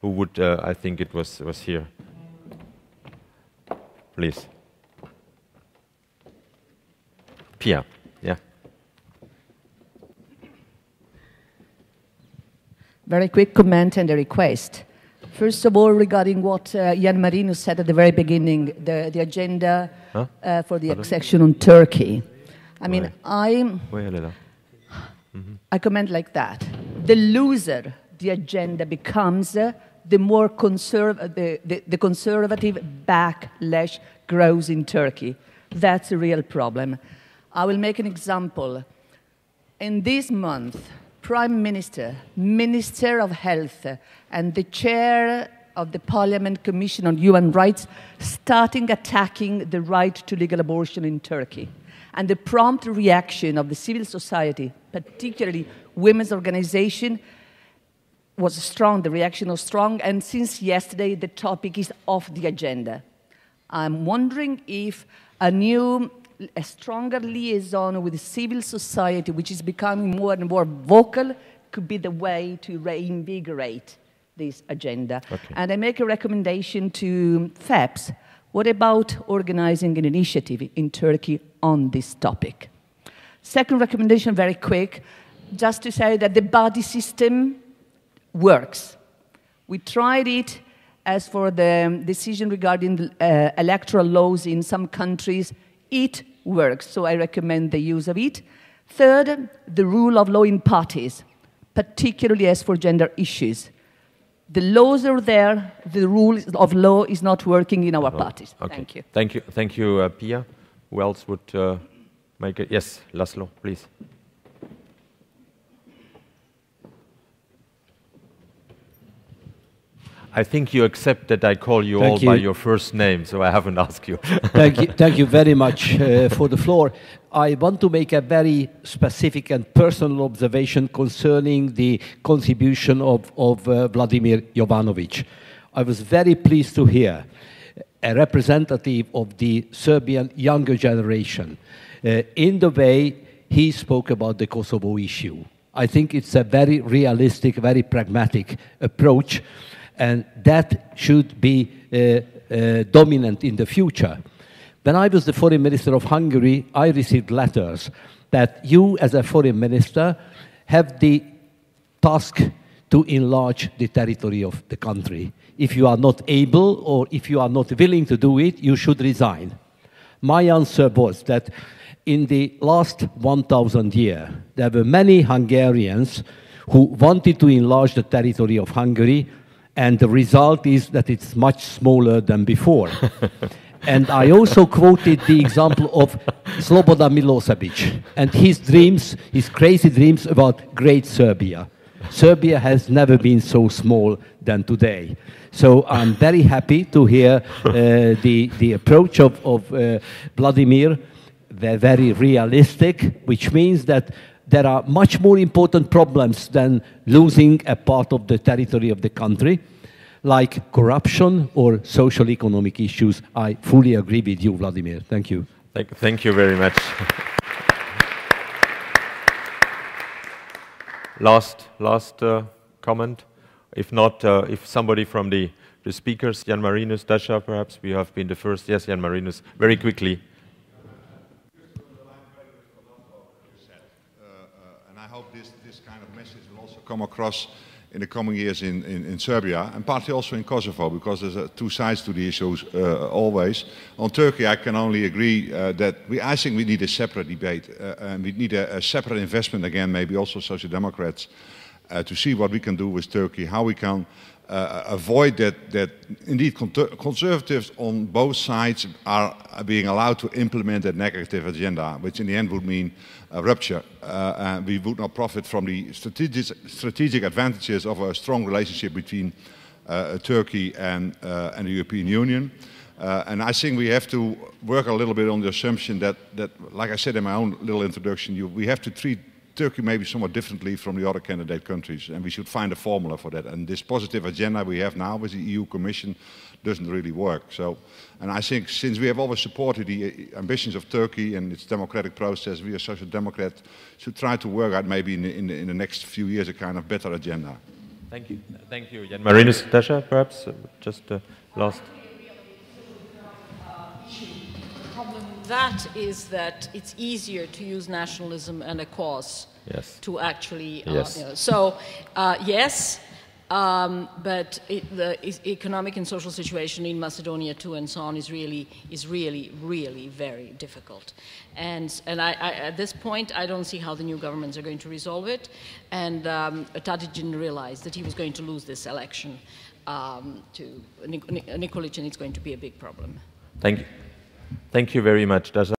who would, I think it was here. Please. Pia, yeah. Very quick comment and a request. First of all, regarding what Jan Marinus said at the very beginning, the agenda for the accession on Turkey. I mean, I comment like that. The looser the agenda becomes, the more the conservative backlash grows in Turkey. That's a real problem. I will make an example. In this month, Prime Minister, Minister of Health, and the chair of the Parliament Commission on Human Rights starting attacking the right to legal abortion in Turkey. And the prompt reaction of the civil society, particularly women's organization, was strong, the reaction was strong, and since yesterday the topic is off the agenda. I'm wondering if a stronger liaison with civil society, which is becoming more and more vocal, could be the way to reinvigorate this agenda. Okay. And I make a recommendation to FEPS. What about organizing an initiative in Turkey on this topic? Second recommendation, very quick, just to say that the buddy system works. We tried it as for the decision regarding the, electoral laws in some countries. It works, so I recommend the use of it. Third, the rule of law in parties, particularly as for gender issues. The laws are there, the rule of law is not working in our parties. Okay. Thank you. Thank you, thank you, Pia. Who else would make it? Yes, Laszlo, please. I think you accept that I call you all by your first name, so I haven't asked you. Thank you very much for the floor. I want to make a very specific and personal observation concerning the contribution of Vladimir Jovanovic. I was very pleased to hear a representative of the Serbian younger generation in the way he spoke about the Kosovo issue. I think it's a very realistic, very pragmatic approach, and that should be dominant in the future. When I was the foreign minister of Hungary, I received letters that you, as a foreign minister, have the task to enlarge the territory of the country. If you are not able or if you are not willing to do it, you should resign. My answer was that in the last 1,000 years, there were many Hungarians who wanted to enlarge the territory of Hungary, and the result is that it's much smaller than before. And I also quoted the example of Slobodan Milosevic and his dreams, his crazy dreams about Great Serbia. Serbia has never been so small than today. So I'm very happy to hear the approach of Vladimir. They're very realistic, which means that there are much more important problems than losing a part of the territory of the country, like corruption or social economic issues. I fully agree with you, Vladimir. Thank you. Thank you very much. Last comment. If not, if somebody from the speakers, Jan Marinus, Dasa, perhaps, we have been the first. Yes, Jan Marinus, very quickly. And I hope this kind of message will also come across in the coming years in Serbia, and partly also in Kosovo, because there's two sides to the issues always. On Turkey, I can only agree that I think we need a separate debate, and we need a separate investment again, maybe also Social Democrats, to see what we can do with Turkey, how we can avoid that indeed conservatives on both sides are being allowed to implement that negative agenda, which in the end would mean a rupture. And we would not profit from the strategic advantages of a strong relationship between Turkey and the European Union. And I think we have to work a little bit on the assumption that like I said in my own little introduction, we have to treat Turkey maybe somewhat differently from the other candidate countries, and we should find a formula for that. And this positive agenda we have now with the EU Commission doesn't really work. So, and I think since we have always supported the ambitions of Turkey and its democratic process, we as Social Democrats should try to work out maybe in the next few years a kind of better agenda. Thank you. Thank you, Jan Marinus. Dasa, perhaps just last. That is that it's easier to use nationalism and a cause to actually, yes. Yes, but the economic and social situation in Macedonia too and so on is really, really very difficult. And at this point, I don't see how the new governments are going to resolve it. And Tadic didn't realize that he was going to lose this election to Nikolic, and it's going to be a big problem. Thank you. Thank you very much, Dasa.